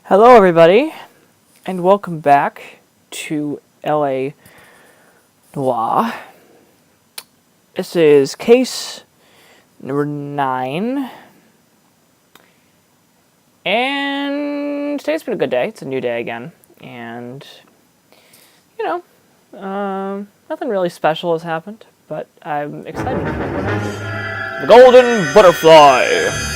Hello, everybody, and welcome back to L.A. Noire. This is case number 9, and today's been a good day. It's a new day again, and, nothing really special has happened, but I'm excited. The Golden Butterfly!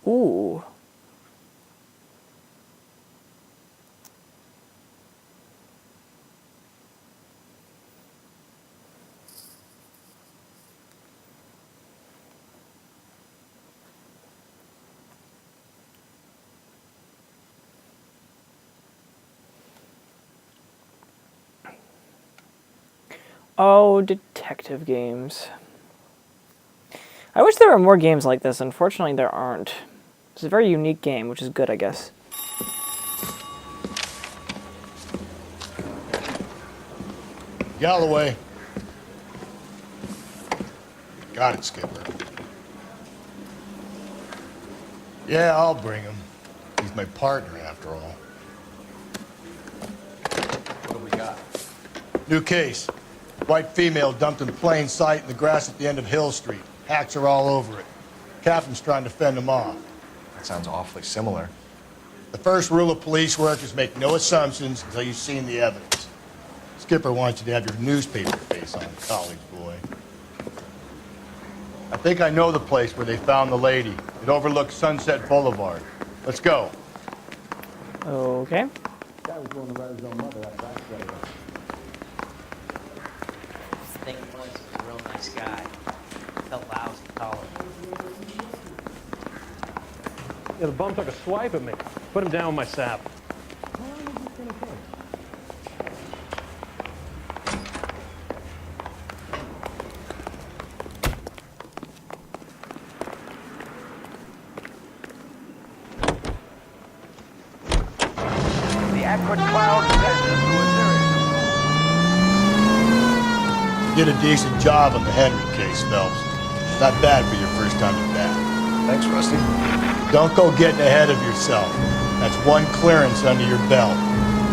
Ooh. Oh, detective games. I wish there were more games like this. Unfortunately, there aren't. It's a very unique game, which is good, I guess. Galloway. Got it, Skipper. Yeah, I'll bring him. He's my partner, after all. What do we got? New case. White female dumped in plain sight in the grass at the end of Hill Street. Hacks are all over it. Captain's trying to fend them off. That sounds awfully similar. The first rule of police work is make no assumptions until you've seen the evidence. Skipper wants you to have your newspaper face on, college boy. I think I know the place where they found the lady. It overlooks Sunset Boulevard. Let's go. Okay. Guy was willing to write his own mother. I think he was a real nice guy. Felt lousy collar. Yeah, the bum took a swipe at me. Put him down with my sap. The Atwood Cloud business to a series. Did a decent job on the Henry case, Phelps. Not bad for your first time at bat. Thanks, Rusty. Don't go getting ahead of yourself. That's one clearance under your belt.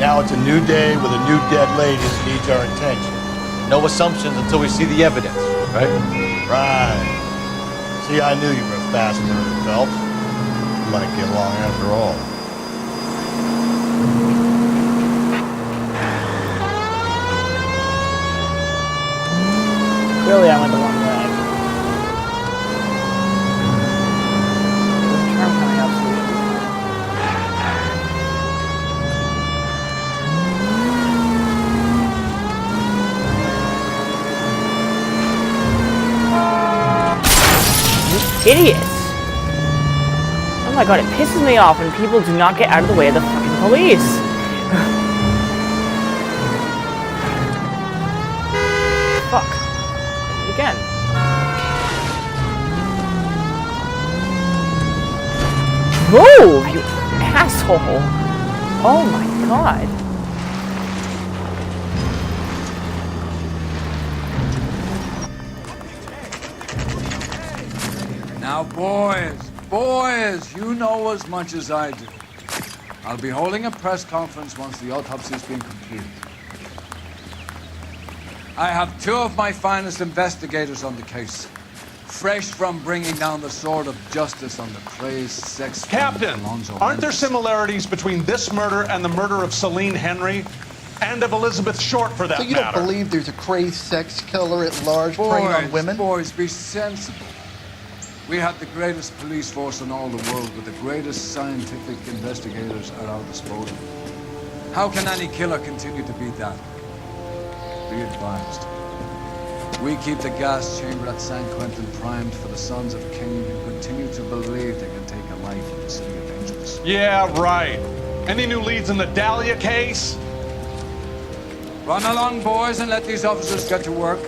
Now it's a new day with a new dead lady that needs our attention. No assumptions until we see the evidence, right? Right. See, I knew you were a fast learner, Phelps. We might get along after all. Clearly, I went the wrong way. There's a tram coming up, You idiots! Oh my god, it pisses me off when people do not get out of the way of the fucking police! Fuck. Again. Move, you asshole! Oh my god. Now, boys, you know as much as I do. I'll be holding a press conference once the autopsy's been completed. I have 2 of my finest investigators on the case, fresh from bringing down the sword of justice on the crazed sex Captain, Alonzo aren't there Mendes. similarities between this murder and the murder of Celine Henry and of Elizabeth Short, for that So you matter? don't believe there's a crazed sex killer at large preying on women? Boys, be sensible. We have the greatest police force in all the world with the greatest scientific investigators at our disposal. How can any killer continue to beat that? Be advised. We keep the gas chamber at San Quentin primed for the sons of Cain who continue to believe they can take a life in the city of angels. Yeah, right. Any new leads in the Dahlia case? Run along, boys, and let these officers get to work.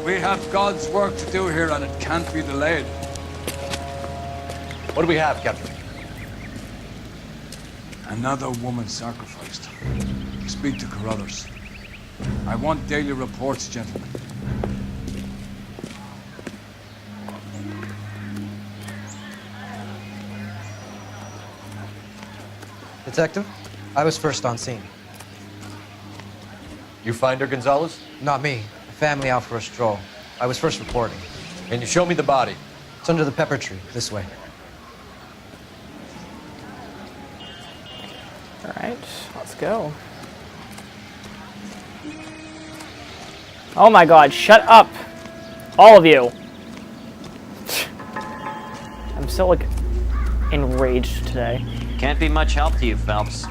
We have God's work to do here, and it can't be delayed. What do we have, Captain? Another woman sacrificed. Speak to Carruthers. I want daily reports, gentlemen. Detective, I was first on scene. You find her, Gonzalez? Not me. A family out for a stroll. I was first reporting. Can you show me the body? It's under the pepper tree, this way. All right, let's go. Oh my God, shut up. All of you. I'm so, like, enraged today. Can't be much help to you, Phelps.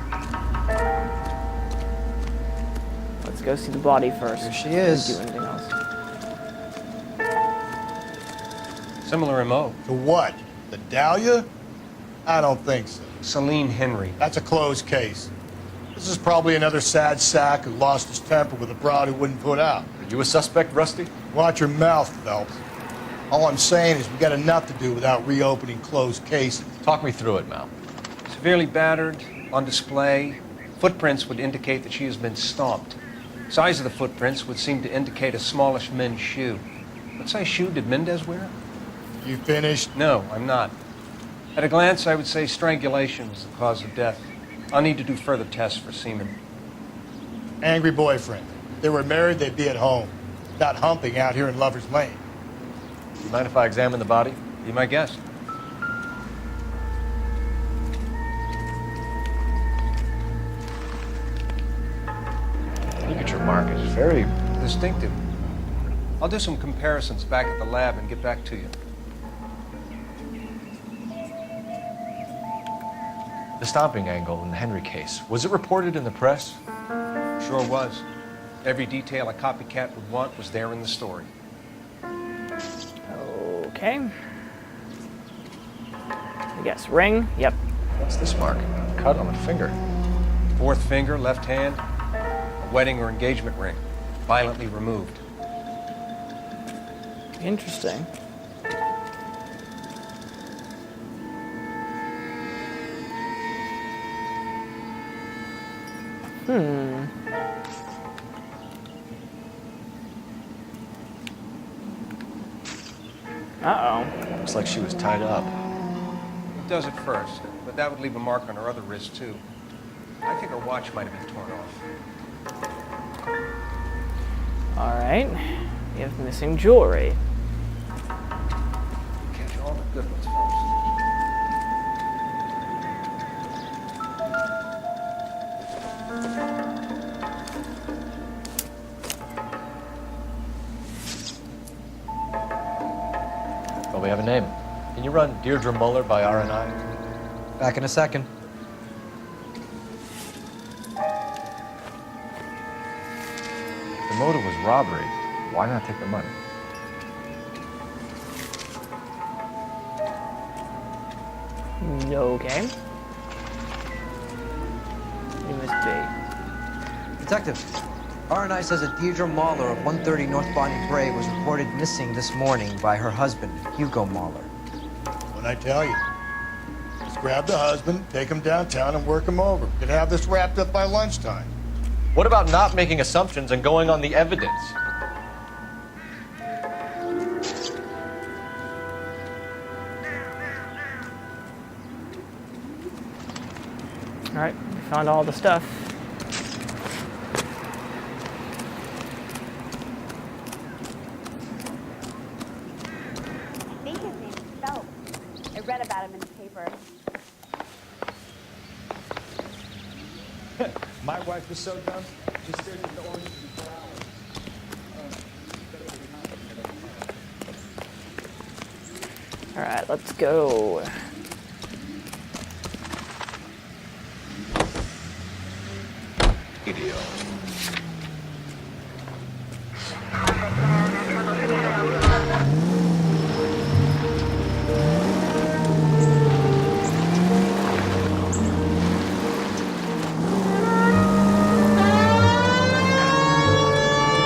Let's go see the body first. Here she is. Do anything else. Similar MO. To what? The Dahlia? I don't think so. Celine Henry. That's a closed case. This is probably another sad sack who lost his temper with a broad who wouldn't put out. Are you a suspect, Rusty? Watch your mouth, Phelps. All I'm saying is we got enough to do without reopening closed cases. Talk me through it, Mal. Severely battered, on display. Footprints would indicate that she has been stomped. Size of the footprints would seem to indicate a smallish men's shoe. What size shoe did Mendez wear? You finished? No, I'm not. At a glance, I would say strangulation was the cause of death. I'll need to do further tests for semen. Angry boyfriend. If they were married, they'd be at home. Not humping out here in Lover's Lane. Do you mind if I examine the body? Be my guest. Look at your mark. It's very... Distinctive. I'll do some comparisons back at the lab and get back to you. The stomping angle in the Henry case. Was it reported in the press? Sure was. Every detail a copycat would want was there in the story. Okay. I guess ring. Yep. What's this mark? Cut on the finger. Fourth finger, left hand, a wedding or engagement ring, violently removed. Interesting. Uh-oh. Looks like she was tied up. It does at first, but that would leave a mark on her other wrist, too. I think her watch might have been torn off. All right. We have missing jewelry. Catch all the good ones first. Well, we have a name. Can you run Deirdre Muller by RNI? Back in a second. The motive was robbery. Why not take the money? Okay. You must be. Detective, RNI says that Deirdre Mahler of 130 North Bonnie Bray was reported missing this morning by her husband, Hugo Mahler. What'd I tell you? Just grab the husband, take him downtown, and work him over. We could have this wrapped up by lunchtime. What about not making assumptions and going on the evidence? All right, we found all the stuff. I think his name's Phelps. I read about him in the paper. My wife was so dumb, she stared at the oranges for hours. All right, let's go. Radio.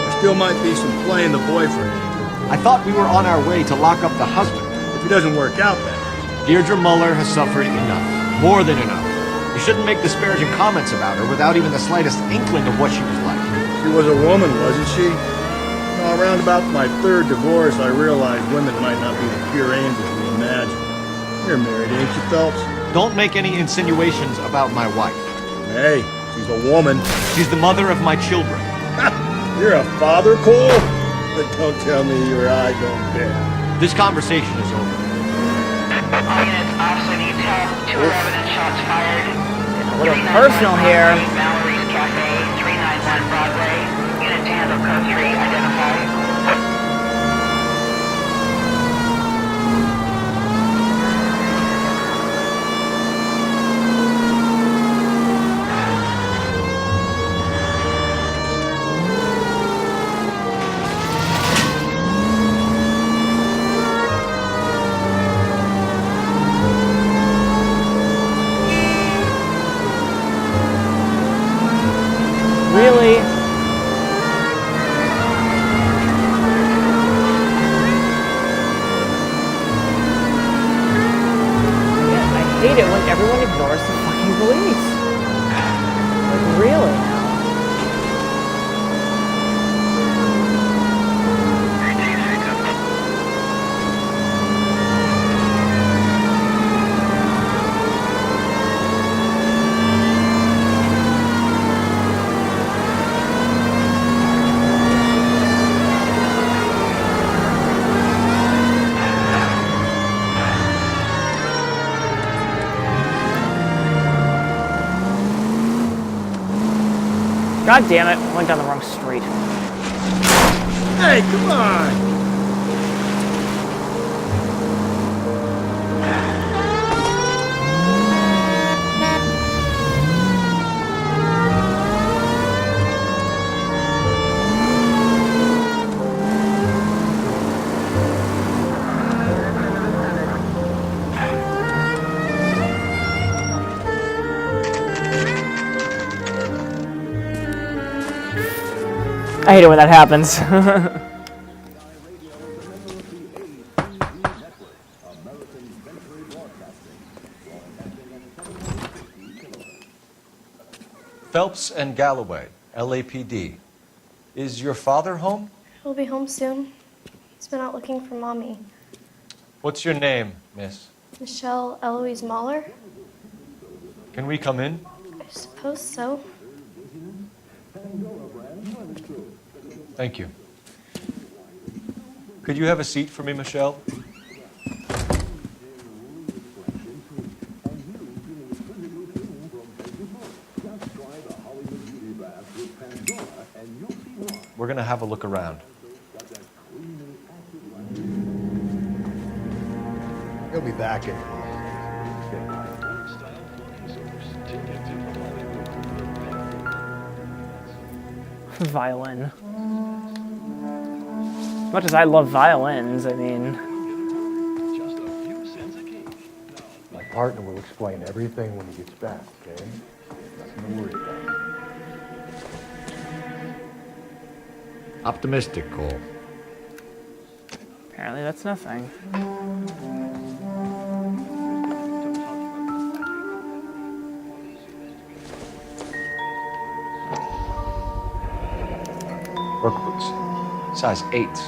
There still might be some play in the boyfriend. I thought we were on our way to lock up the husband. If it doesn't work out, then. Deirdre Muller has suffered enough. More than enough. You shouldn't make disparaging comments about her without even the slightest inkling of what she was like. She was a woman, wasn't she? Well, around about my third divorce, I realized women might not be the pure angels we imagine. You're married, ain't you, Phelps? Don't make any insinuations about my wife. Hey, she's a woman. She's the mother of my children. You're a father, Cole? But don't tell me your eye don't bend. This conversation is over. All units, officer needs help. 2 evidence shots fired. A little personal here. Valerie's Cafe, 391 Broadway. Unit to handle code 3, identify. Really? Yeah, I hate it when everyone ignores the fucking police. Like, really now? God damn it, I went down the wrong street. Hey, come on! I hate it when that happens. Phelps and Galloway, LAPD. Is your father home? He'll be home soon. He's been out looking for Mommy. What's your name, miss? Michelle Eloise Muller? Can we come in? I suppose so. Thank you. Could you have a seat for me, Michelle? We're going to have a look around. He'll be back in. Violin. As much as I love violins, I mean... My partner will explain everything when he gets back, okay? Nothing to worry about. Optimistic, Cole. Apparently that's nothing. Work boots. Size 8s.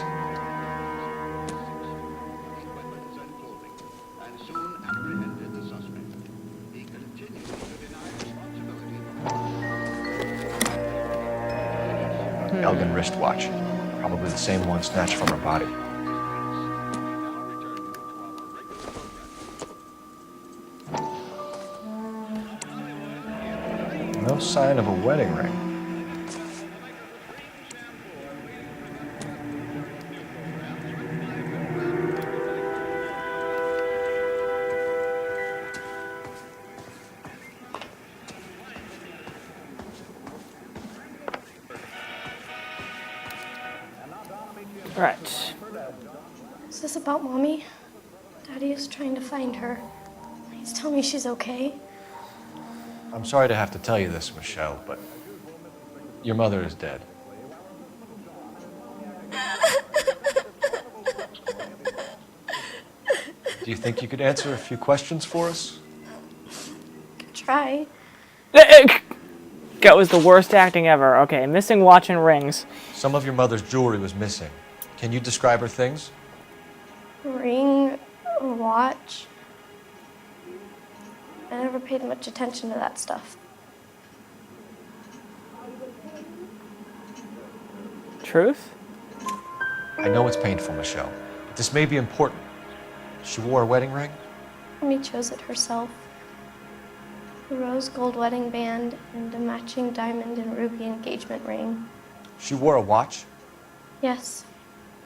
Elgin wristwatch. Probably the same one snatched from her body. No sign of a wedding ring. Right. Is this about Mommy? Daddy is trying to find her. Please tell me she's okay. I'm sorry to have to tell you this, Michelle, but your mother is dead. Do you think you could answer a few questions for us? Try. That was the worst acting ever. Okay, missing watch and rings. Some of your mother's jewelry was missing. Can you describe her things? Ring, a watch. I never paid much attention to that stuff. Truth? I know it's painful, Michelle, but this may be important. She wore a wedding ring? Mommy chose it herself. A rose gold wedding band and a matching diamond and ruby engagement ring. She wore a watch? Yes,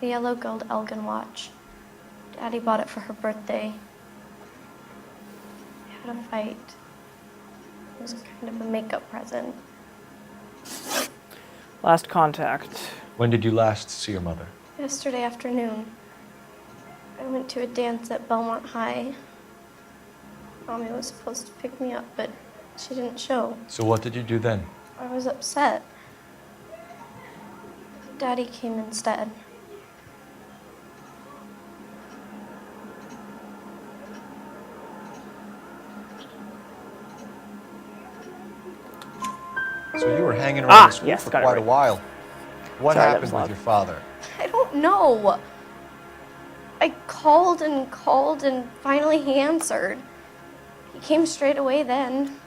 a yellow gold Elgin watch. Daddy bought it for her birthday. We had a fight. It was kind of a makeup present. Last contact. When did you last see your mother? Yesterday afternoon. I went to a dance at Belmont High. Mommy was supposed to pick me up, but she didn't show. So what did you do then? I was upset. Daddy came instead. So you were hanging around the school yes, for got it quite right. a while. What Sorry, that happened was with loud. your father? I don't know. I called and finally he answered. He came straight away then.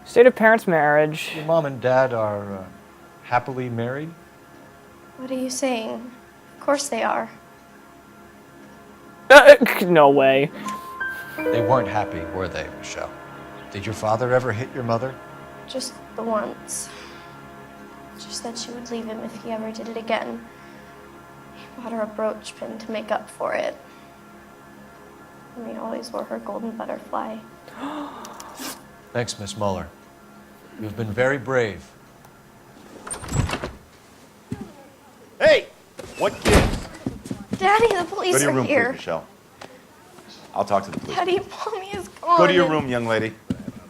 State of parents' marriage. Your mom and dad are happily married? What are you saying? Of course they are. No way. They weren't happy, were they, Michelle? Did your father ever hit your mother? Just the once. She said she would leave him if he ever did it again. He bought her a brooch pin to make up for it. And he always wore her golden butterfly. Thanks, Miss Muller. You've been very brave. Hey! What gives? Daddy, the police Go to your are room, here. please, Michelle. I'll talk to the police. Daddy, Mommy is gone. Go to your room, young lady.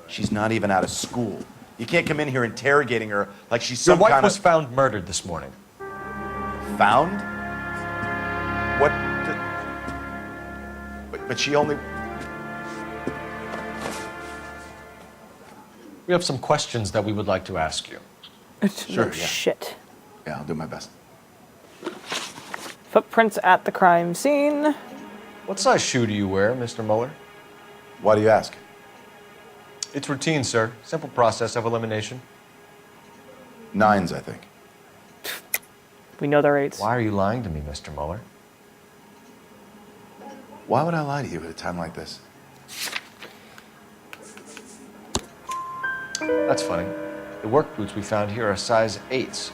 She's not even out of school. You can't come in here interrogating her like she's Your some wife kind was of... found murdered this morning. Found? What? But she only... We have some questions that we would like to ask you. Sure, No yeah. shit. Yeah, I'll do my best. Footprints at the crime scene. What size shoe do you wear, Mr. Muller? Why do you ask? It's routine, sir. Simple process of elimination. 9s, I think. We know their rates. Why are you lying to me, Mr. Muller? Why would I lie to you at a time like this? That's funny. The work boots we found here are size 8s.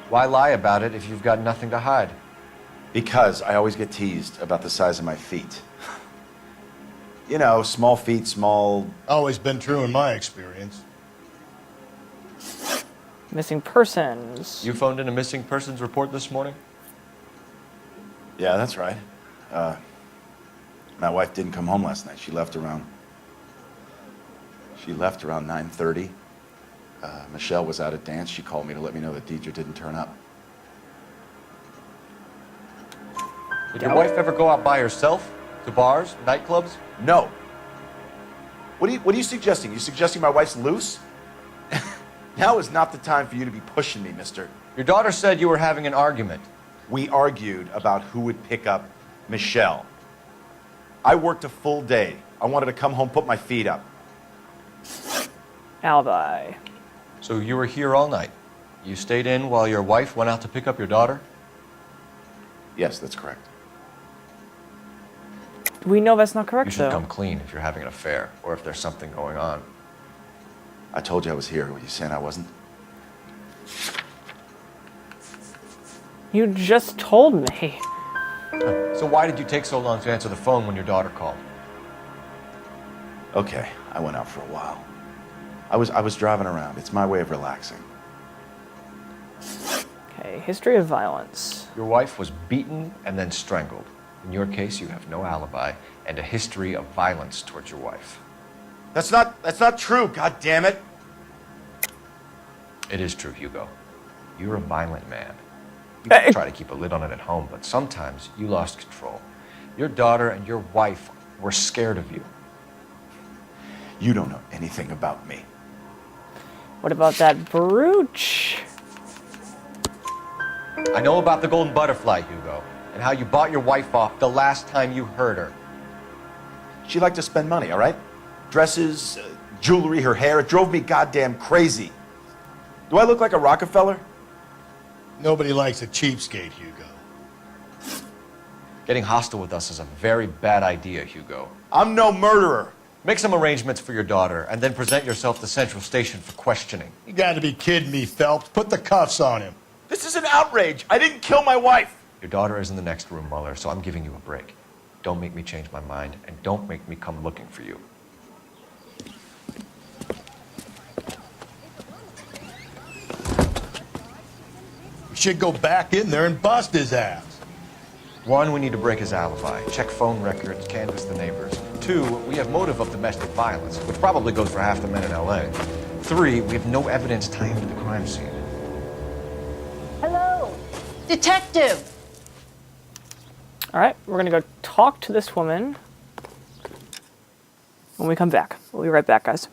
Why lie about it if you've got nothing to hide? Because I always get teased about the size of my feet. You know, small feet, small... Always been true in my experience. Missing persons. You phoned in a missing persons report this morning? Yeah, that's right. My wife didn't come home last night. She left around 9:30. Michelle was out at dance. She called me to let me know that Deidre didn't turn up. Did your wife ever go out by herself? To bars, nightclubs? No. What are you suggesting? You suggesting my wife's loose? Now is not the time for you to be pushing me, mister. Your daughter said you were having an argument. We argued about who would pick up Michelle. I worked a full day. I wanted to come home, put my feet up. Alibi. So you were here all night. You stayed in while your wife went out to pick up your daughter? Yes, that's correct. We know that's not correct, You should though. come clean if you're having an affair or if there's something going on. I told you I was here. Were you saying I wasn't? You just told me. So why did you take so long to answer the phone when your daughter called? Okay, I went out for a while. I was driving around. It's my way of relaxing. Okay, history of violence. Your wife was beaten and then strangled. In your case, you have no alibi and a history of violence towards your wife. That's not true, God damn it. It is true, Hugo. You're a violent man. You try to keep a lid on it at home, but sometimes you lost control. Your daughter and your wife were scared of you. You don't know anything about me. What about that brooch? I know about the golden butterfly, Hugo, and how you bought your wife off the last time you heard her. She liked to spend money, all right? Dresses, jewelry, her hair. It drove me goddamn crazy. Do I look like a Rockefeller? Nobody likes a cheapskate, Hugo. Getting hostile with us is a very bad idea, Hugo. I'm no murderer. Make some arrangements for your daughter, and then present yourself to Central Station for questioning. You gotta be kidding me, Phelps. Put the cuffs on him. This is an outrage. I didn't kill my wife. Your daughter is in the next room, Muller, so I'm giving you a break. Don't make me change my mind, and don't make me come looking for you. We should go back in there and bust his ass. 1, we need to break his alibi, check phone records, canvass the neighbors. 2, we have motive of domestic violence, which probably goes for half the men in L.A. 3, we have no evidence tying him to the crime scene. Hello, detective. All right, we're gonna go talk to this woman when we come back. We'll be right back, guys.